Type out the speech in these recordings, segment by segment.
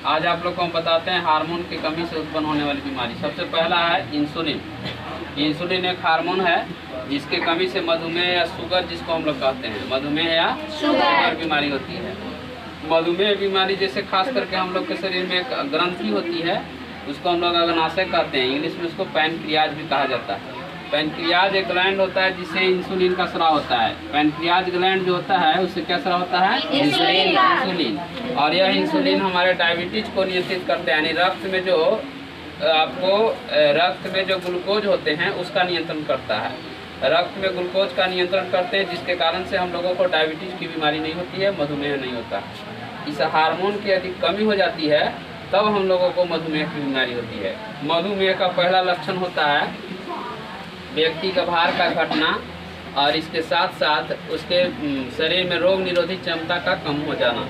आज आप लोग को हम बताते हैं हार्मोन की कमी से उत्पन्न होने वाली बीमारी। सबसे पहला है इंसुलिन। इंसुलिन एक हार्मोन है जिसके कमी से मधुमेह या शुगर, जिसको हम लोग कहते हैं मधुमेह या शुगर बीमारी होती है। मधुमेह बीमारी जैसे खास करके हम लोग के शरीर में एक ग्रंथि होती है, उसको हम लोग अग्नाशय कहते हैं, इंग्लिश में उसको पैनक्रियाज भी कहा जाता है। पैनक्रियाज एक ग्लैंड होता है जिससे इंसुलिन का स्राव होता है। पैनक्रियाज ग्लैंड जो होता है उससे क्या स्राव होता है? इंसुलिन। और यह इंसुलिन हमारे डायबिटीज को नियंत्रित करते हैं, यानी रक्त में जो आपको रक्त में जो ग्लूकोज होते हैं उसका नियंत्रण करता है। रक्त में ग्लूकोज का नियंत्रण करते हैं, जिसके कारण से हम लोगों को डायबिटीज की बीमारी नहीं होती है, मधुमेह नहीं होता। इस हार्मोन की यदि कमी हो जाती है तब हम लोगों को मधुमेह की बीमारी होती है। मधुमेह का पहला लक्षण होता है व्यक्ति का भार का घटना, और इसके साथ साथ उसके शरीर में रोग निरोधी क्षमता का कम हो जाना,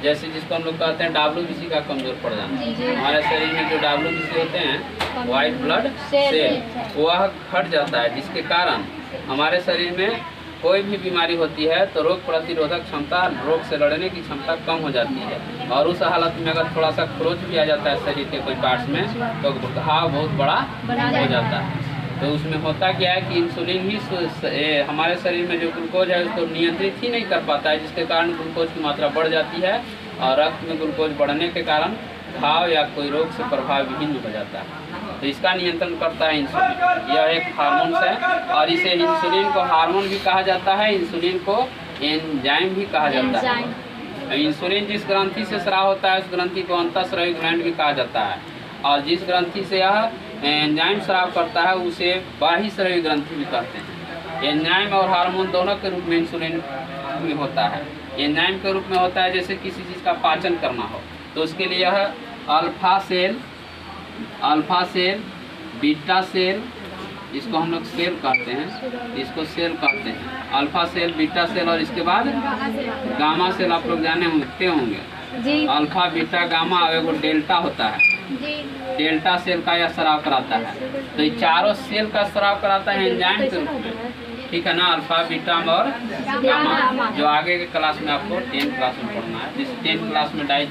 जैसे जिसको हम लोग कहते हैं WBC का कमजोर पड़ जाना। हमारे शरीर में जो WBC होते हैं वाइट ब्लड सेल, वह घट जाता है, जिसके कारण हमारे शरीर में कोई भी बीमारी होती है तो रोग प्रतिरोधक क्षमता, रोग से लड़ने की क्षमता कम हो जाती है। और उस हालत में अगर थोड़ा सा खरोच भी आ जाता है शरीर के कोई पार्ट्स में तो घाव बहुत बड़ा हो जाता है। तो उसमें होता क्या है कि इंसुलिन ही हमारे शरीर में जो ग्लूकोज है उसको नियंत्रित ही नहीं कर पाता है, जिसके कारण ग्लूकोज की मात्रा बढ़ जाती है और रक्त में ग्लूकोज बढ़ने के कारण घाव या कोई रोग से प्रभाव विहीन हो जाता है। तो इसका नियंत्रण करता है इंसुलिन। यह एक हार्मोन है और इसे इंसुलिन को हार्मोन भी कहा जाता है, इंसुलिन को एंजाइम भी कहा जाता है। इंसुलिन जिस ग्रंथि से स्राव होता है उस ग्रंथि को अंतःस्रावी ग्लैंड भी कहा जाता है, और जिस ग्रंथि से यह एंजाइम स्राव करता है उसे बाह्यस्रावी ग्रंथि भी कहते हैं। एंजाइम और हार्मोन दोनों के रूप में इंसुलिन में होता है। एंजाइम के रूप में होता है जैसे किसी चीज़ का पाचन करना हो तो उसके लिए यह अल्फा सेल, बीटा सेल, इसको हम लोग सेल कहते हैं, इसको सेल कहते हैं, अल्फा सेल, बीटा सेल, और इसके बाद गामा सेल। आप लोग जानते होंगे अल्फा, बीटा, गामा और एगो डेल्टा होता है। डेल्टा सेल का यह स्राव कराता है। तो ये चारों सेल का स्राव कराता है एंजाइम के रूप में, ठीक है ना, अल्फा, बीटा और गामा, जो आगे के क्लास में आपको 10th क्लास में पढ़ना है। जिस 10th क्लास में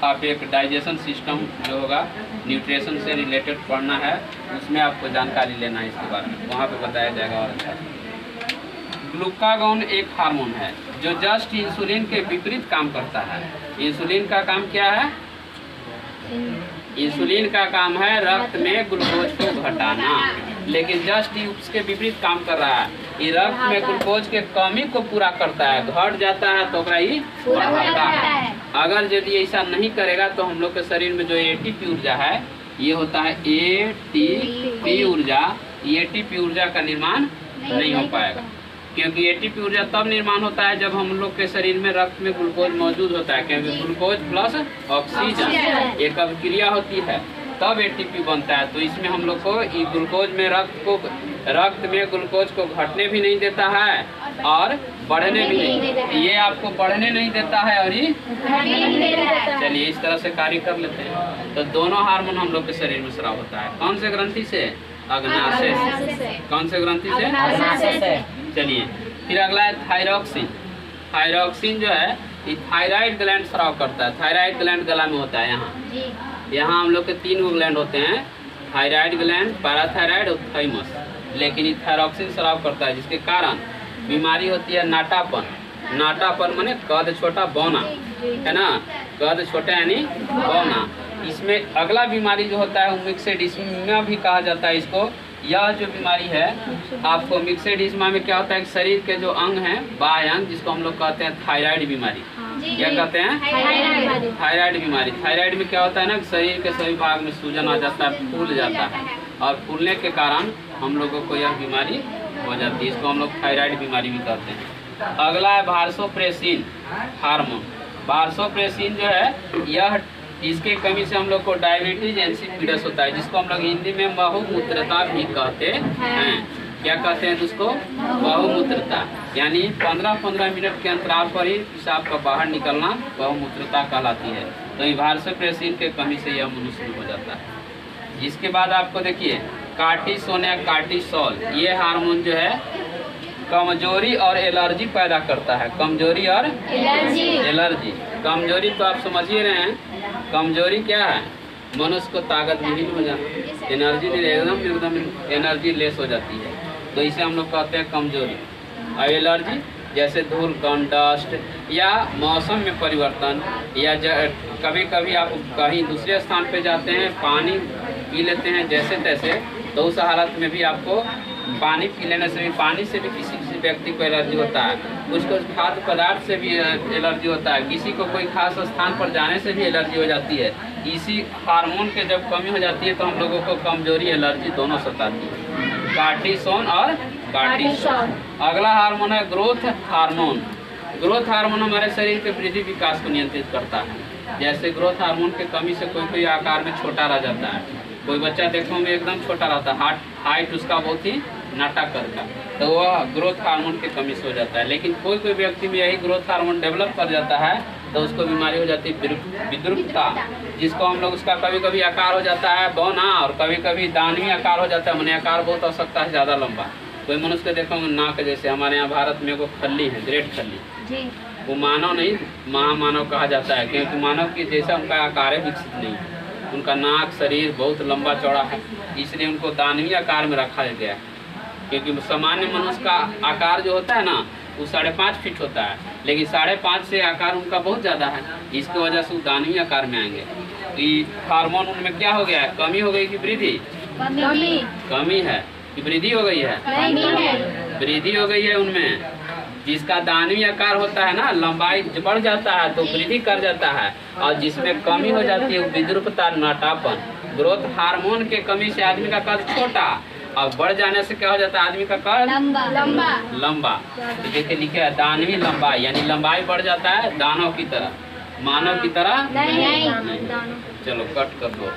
आप एक डाइजेशन सिस्टम जो होगा न्यूट्रिशन से रिलेटेड पढ़ना है, उसमें आपको जानकारी लेना है इसके बारे में, वहाँ पे बताया जाएगा। और अच्छा, ग्लूकागॉन एक हार्मोन है जो जस्ट इंसुलिन के विपरीत काम करता है। इंसुलिन का काम क्या है? इंसुलिन का काम है रक्त में ग्लूकोज को घटाना, लेकिन जस्ट उसके विपरीत काम कर रहा है। ये रक्त में ग्लूकोज के कमी को पूरा करता है, घट जाता है तो ही बढ़ाता है। अगर यदि ऐसा नहीं करेगा तो हम लोग के शरीर में जो एटीपी ऊर्जा है, ये होता है एटीपी ऊर्जा, एटीपी ऊर्जा का निर्माण नहीं हो पाएगा, क्योंकि एटीपी ऊर्जा तब निर्माण होता है जब हम लोग के शरीर में रक्त में ग्लूकोज मौजूद होता है, क्योंकि ग्लूकोज प्लस ऑक्सीजन एक अभिक्रिया होती है तब एटीपी बनता है। तो इसमें हम लोग को ग्लूकोज में रक्त में ग्लूकोज को घटने भी नहीं देता है और बढ़ने भी नहीं, ये आपको बढ़ने नहीं देता है और ये चलिए इस तरह से कार्य कर लेते हैं। तो दोनों हार्मोन हम लोग के शरीर में स्राव होता है। कौन से ग्रंथि से? अग्नाशय से। कौन से ग्रंथि से? चलिए फिर अगला है थायरॉक्सिन। थायरॉक्सिन जो है ये थायराइड ग्लैंड स्राव करता है। थायराइड ग्लैंड गला में होता है, यहाँ हम लोग के 3 गलैंड होते हैं, थायराइड ग्लैंड, पैराथायराइड और थाइमस, लेकिन ये थायरॉक्सिन स्राव करता है, जिसके कारण बीमारी होती है नाटापन। नाटापन माने कद छोटा, बौना, है ना, कद छोटा यानी बौना। इसमें अगला बीमारी जो होता है वो मिक्सेड इस्मा भी कहा जाता है इसको। यह जो बीमारी है आपको मिक्सेड इस्मा में क्या होता है कि शरीर के जो अंग हैं, बाह्य अंग, जिसको हम लोग कहते हैं थायराइड बीमारी, क्या कहते हैं? थायराइड बीमारी। थायराइड में क्या होता है ना, शरीर के सभी भाग में सूजन आ जाता है, फूल जाता है, और फूलने के कारण हम लोगों को यह बीमारी हो जाती है, इसको हम लोग थायराइड बीमारी भी कहते हैं। अगला है वार्सोप्रेसिन हार्मोन। वार्सोप्रेसिन जो है यह, इसके कमी से हम लोग को डायबिटीज इंसिपिडस होता है, जिसको हम लोग हिंदी में बहुमूत्रता भी कहते हैं। क्या कहते हैं उसको? बहुमूत्रता, यानी 15-15 मिनट के अंतराल पर ही पेशाब का बाहर निकलना बहुमूत्रता कहलाती है। तो ये वार्सोप्रेसिन के कमी से यह मनुष्य में हो जाता है। जिसके बाद आपको देखिए कार्टिसोन या कार्टिसोल, ये हार्मोन जो है कमजोरी और एलर्जी पैदा करता है। कमजोरी और एलर्जी। कमजोरी तो आप समझ ही रहे हैं कमजोरी क्या है? मनुष्य को ताकत विहीन हो जाना, एनर्जी एकदम एनर्जी लेस हो जाती है, तो इसे हम लोग कहते हैं कमजोरी। और एलर्जी जैसे धूल कण, डस्ट या मौसम में परिवर्तन, या कभी कभी आप कहीं दूसरे स्थान पे जाते हैं, पानी पी लेते हैं जैसे तैसे, तो उस हालत में भी आपको पानी पी लेने से भी, पानी से भी किसी किसी व्यक्ति को एलर्जी होता है, कुछ खाद्य पदार्थ से भी एलर्जी होता है, किसी को कोई खास स्थान पर जाने से भी एलर्जी हो जाती है। इसी हार्मोन के जब कमी हो जाती है तो हम लोगों को कमजोरी, एलर्जी दोनों सताती है। कार्टिसोन और कार्टिसोल। अगला हार्मोन है ग्रोथ हार्मोन। ग्रोथ हार्मोन हमारे शरीर के वृद्धि विकास को नियंत्रित करता है। जैसे ग्रोथ हार्मोन की कमी से कोई आकार में छोटा रह जाता है, कोई बच्चा देखो में एकदम छोटा रहता है, हाइट उसका बहुत ही नाटाकर का, तो वह ग्रोथ हार्मोन की कमी से हो जाता है। लेकिन कोई व्यक्ति में यही ग्रोथ हार्मोन डेवलप कर जाता है तो उसको बीमारी हो जाती है विद्रुपता, जिसको हम लोग, उसका कभी कभी आकार हो जाता है बौना और कभी कभी दानवी आकार हो जाता है, मैंने आकार बहुत हो सकता है ज़्यादा लंबा। कोई मनुष्य को देखो नाक, जैसे हमारे यहाँ भारत में वो खल्ली है, ग्रेट खल्ली जी, वो मानव नहीं महामानव कहा जाता है, क्योंकि मानव की जैसा उनका आकार विकसित नहीं है, उनका नाक शरीर बहुत लंबा चौड़ा है, इसलिए उनको दानवी आकार में रखा गया है। क्योंकि सामान्य मनुष्य का आकार जो होता है ना वो 5.5 फीट होता है, लेकिन 5.5 से आकार उनका बहुत ज़्यादा है, इसकी वजह से वो दानवी आकार में आएंगे। तो ये हार्मोन उनमें क्या हो गया है? कमी हो गई कि वृद्धि? कमी है कि वृद्धि हो गई है? वृद्धि हो गई है उनमें। जिसका दानवी आकार होता है ना, लंबाई बढ़ जाता है तो वृद्धि कर जाता है, और जिसमें कमी हो जाती है विद्रुपता, नाटापन। ग्रोथ हार्मोन के कमी से आदमी का कद छोटा और बढ़ जाने से क्या हो जाता है? आदमी का कद लंबा। तो देखिए लिखे है दानवी लंबाई, यानी लंबाई बढ़ जाता है दानव की तरह, मानव की तरह नहीं। चलो कट कर दो।